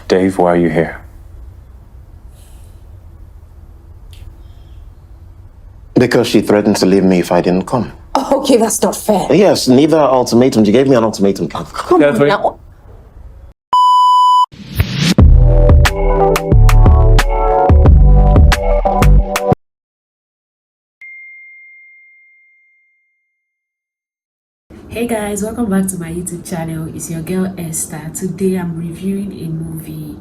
Dave, why are you here? Because she threatened to leave me if I didn't come. Oh, okay, that's not fair. Yes, neither ultimatum. You gave me an ultimatum. Come on now. Hey guys, welcome back to my YouTube channel. It's your girl Esther. Today I'm reviewing a movie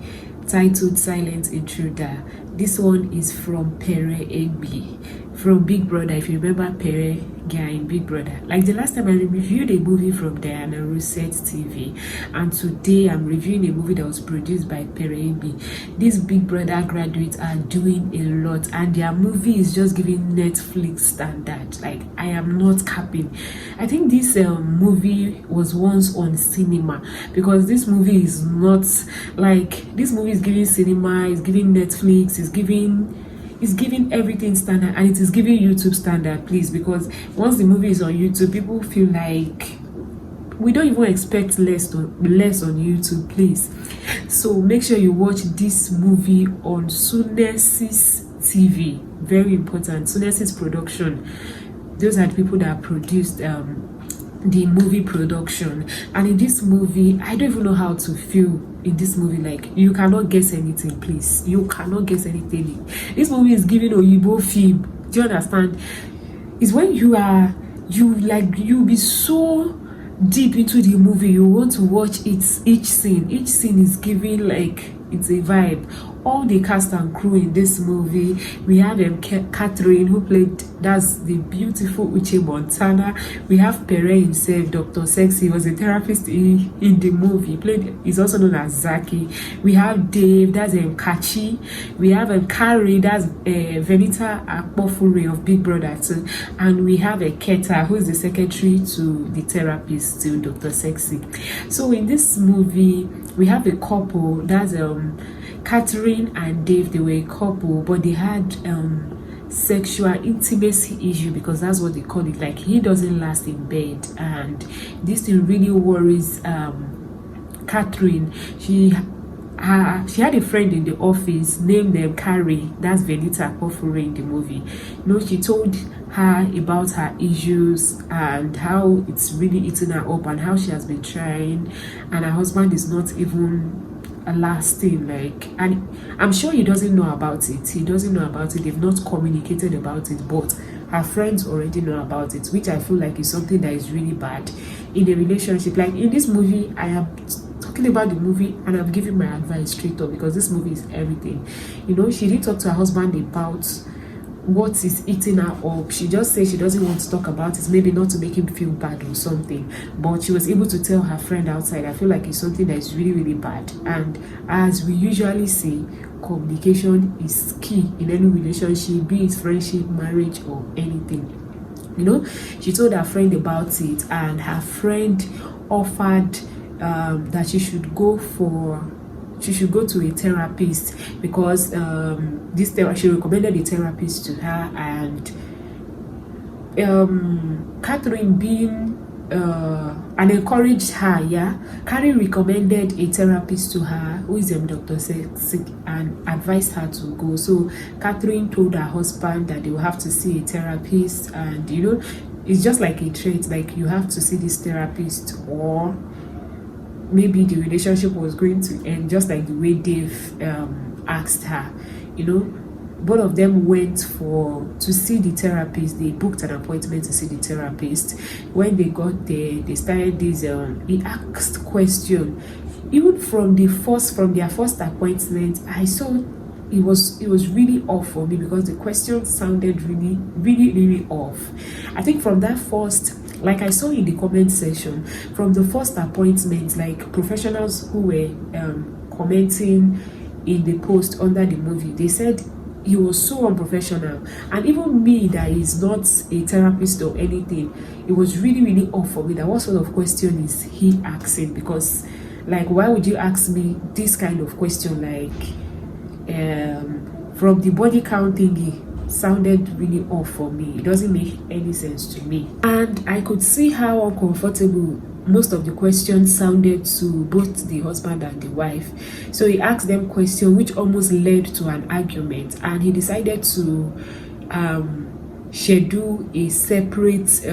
titled Silent Intruder. This one is from Pere Egbi from Big Brother. If you remember Pere guy in Big Brother, like the last time I reviewed a movie from Sunesis Tv, and today I'm reviewing a movie that was produced by Pere Egbi. These Big Brother graduates are doing a lot, and their movie is just giving Netflix standard. Like, I am not capping. I think this movie was once on cinema, because this movie is not like, this movie is giving cinema, it's giving Netflix, it's giving everything standard, and it is giving YouTube standard, please, because once the movie is on YouTube, people feel like we don't even expect less on YouTube, please. So make sure you watch this movie on Sunesis Tv. Very important. Sunesis production. Those are the people that produced the movie production. And in this movie, I don't even know how to feel in this movie. Like, you cannot guess anything, please. You cannot guess anything. This movie is giving Oyibo film. Do you understand? It's when you'll be so deep into the movie, you want to watch each scene. Each scene is giving, like, it's a vibe. All the cast and crew in this movie, we have Catherine, who played, that's the beautiful Uche Montanna. We have Pere himself, Dr. Sexy, was a therapist in the movie. He's also known as Zaki. We have Dave, that's Kachi. We have Carrie, that's Venita Akpofure of Big Brother too. And we have Keta, who is the secretary to the therapist, to Dr. Sexy. So in this movie, we have a couple, that's Catherine and Dave. They were a couple, but they had sexual intimacy issue, because that's what they call it. Like, he doesn't last in bed, and this thing really worries Catherine. She had a friend in the office named Carrie, that's Venita Akpofure in the movie. She told her about her issues and how it's really eating her up, and how she has been trying, and her husband is not even lasting. Like, and I'm sure he doesn't know about it. They've not communicated about it, but her friends already know about it, which I feel like is something that is really bad in a relationship. Like, in this movie, I am talking about the movie and I'm giving my advice straight up, because this movie is everything. She didn't talk to her husband about what is eating her up. She just said she doesn't want to talk about it, maybe not to make him feel bad or something, but she was able to tell her friend outside. I feel like it's something that is really, really bad. And as we usually say, communication is key in any relationship, be it friendship, marriage, or anything. She told her friend about it, and her friend offered that she should go to a therapist, because she recommended a therapist to her. And Catherine being and encouraged her, Carrie recommended a therapist to her, who is Dr. Sexy, and advised her to go. So Catherine told her husband that they will have to see a therapist, and it's just like a trait, like, you have to see this therapist, or maybe the relationship was going to end, just like the way Dave asked her. Both of them went to see the therapist. They booked an appointment to see the therapist. When they got there, they started this he asked question. Even from their first appointment, I saw it was really off for me, because the question sounded really, really, really off. I think from that first, like I saw in the comment section, from the first appointment, like, professionals who were commenting in the post under the movie, they said he was so unprofessional. And even me, that is not a therapist or anything, it was really, really off for me that what sort of question is he asking? Because, like, why would you ask me this kind of question? Like, from the body count thingy, sounded really off for me. It doesn't make any sense to me, and I could see how uncomfortable most of the questions sounded to both the husband and the wife. So he asked them questions which almost led to an argument, and he decided to schedule a separate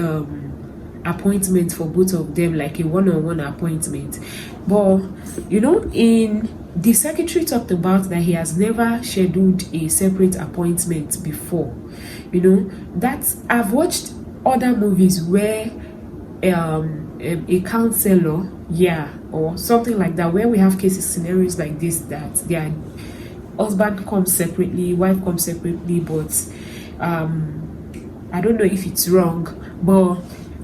appointment for both of them, like a one-on-one appointment. But you know, in the secretary talked about that he has never scheduled a separate appointment before. You know, that's, I've watched other movies where a counselor, or something like that, where we have cases, scenarios like this, that their husband comes separately, wife comes separately, but I don't know if it's wrong, but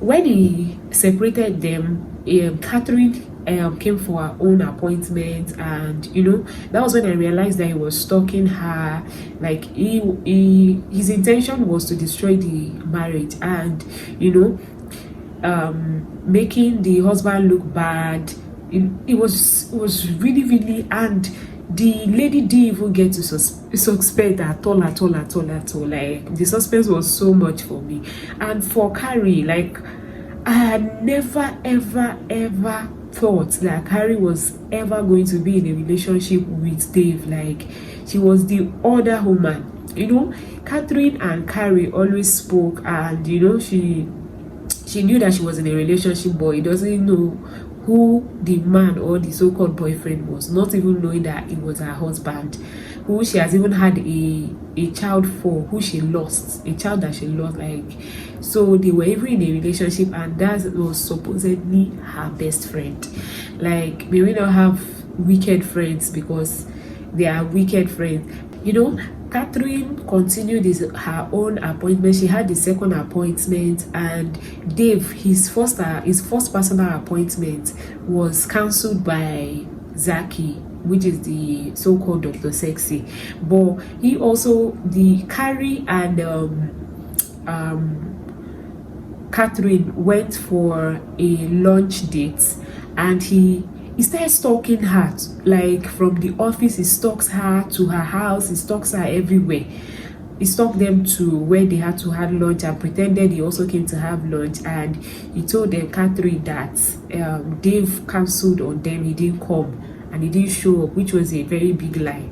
when he separated them, Catherine came for her own appointment, and you know, that was when I realized that he was stalking her. Like his intention was to destroy the marriage, and you know, making the husband look bad. It was really, and the lady didn't even get to suspect at all. Like the suspense was so much for me. And for Carrie, like, I had never ever thought that Carrie was ever going to be in a relationship with Dave. Like, she was the other woman. You know, Catherine and Carrie always spoke, and you know, she knew that she was in a relationship, but he doesn't know who the man or the so-called boyfriend was, not even knowing that it was her husband, who she has even had a child for, who she lost, a child that she lost. Like, so they were even in a relationship, and that was supposedly her best friend. Like, may we not have wicked friends because they are wicked friends, you know. Catherine continued her own appointment. She had the second appointment, and Dave, his first personal appointment was cancelled by Zaki, which is the so-called Dr. Sexy. But he also, the Carrie and Catherine went for a lunch date, and he started stalking her. Like, from the office, he stalks her to her house, he stalks her everywhere. He stalked them to where they had to have lunch, and pretended he also came to have lunch, and he told them, Catherine, that Dave cancelled on them, he didn't come and he didn't show up, which was a very big lie.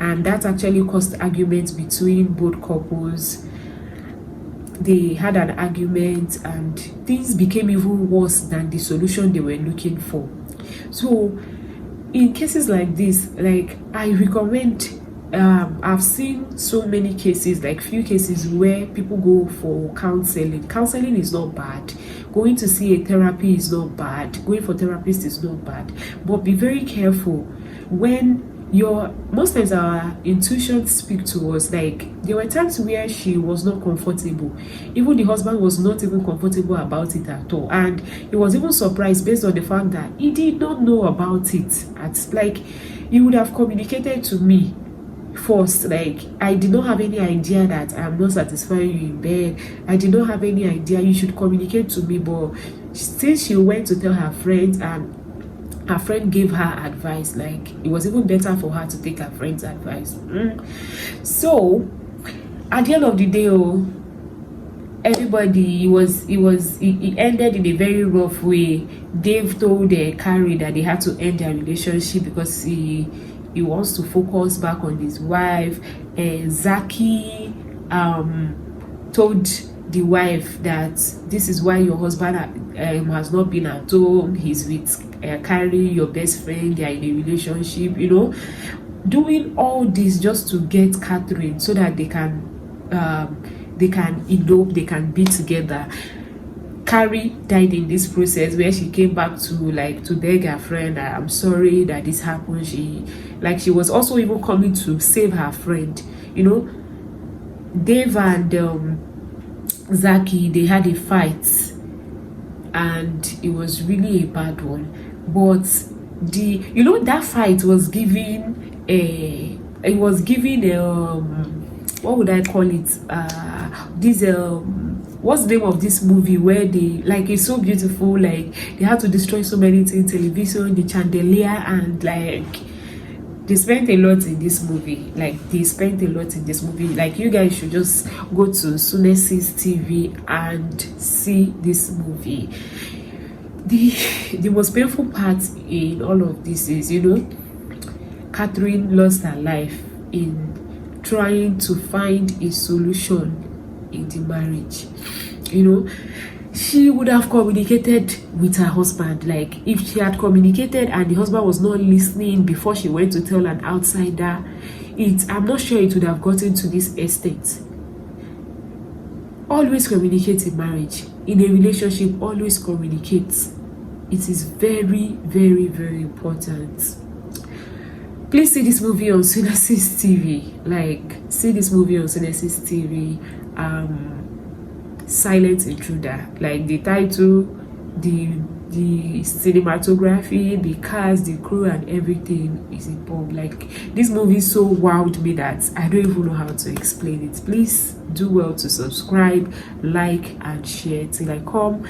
And that actually caused arguments between both couples. They had an argument, and things became even worse than the solution they were looking for. So in cases like this, like, I recommend, I've seen so many cases, like few cases where people go for counseling. Counseling is not bad. Going to see a therapy is not bad. Going for therapist is not bad. But be very careful when most times our intuition speak to us. Like, there were times where she was not comfortable. Even the husband was not even comfortable about it at all, and he was even surprised based on the fact that he did not know about it. Like, he would have communicated to me first. Like, I did not have any idea that I'm not satisfying you in bed. I did not have any idea. You should communicate to me. But since she went to tell her friends, and her friend gave her advice, like, it was even better for her to take her friend's advice. So at the end of the day, everybody, it ended in a very rough way. Dave told Carrie that they had to end their relationship because he wants to focus back on his wife. Zaki told the wife that this is why your husband has not been at home. He's with Carrie, your best friend. They are in a relationship, you know, doing all this just to get Catherine so that they can elope, they can be together. Carrie died in this process, where she came back to beg her friend, I'm sorry that this happened. She was also even coming to save her friend, you know. Dave and Zaki, they had a fight, and it was really a bad one. But that fight was giving what would I call it, what's the name of this movie where they, like, it's so beautiful, like, they had to destroy so many things, television, the chandelier, and like they spent a lot in this movie. Like, they spent a lot in this movie. Like, you guys should just go to Sunesis TV and see this movie. The most painful part in all of this is, you know, Catherine lost her life in trying to find a solution in the marriage. You know, she would have communicated with her husband. Like, if she had communicated and the husband was not listening before she went to tell an outsider, I'm not sure it would have gotten to this extent. Always communicate in marriage. In a relationship, always communicate. It is very, very, very important. Please see this movie on Sunesis TV. Like, see this movie on Sunesis TV. Silent Intruder. Like, the title, the cinematography, the cast, the crew, and everything is a bomb. Like, this movie so wowed me that I don't even know how to explain it. Please do well to subscribe, like, and share till I come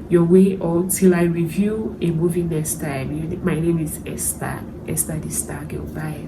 your way, or till I review a movie next time. My name is Esther the Star Girl. Bye.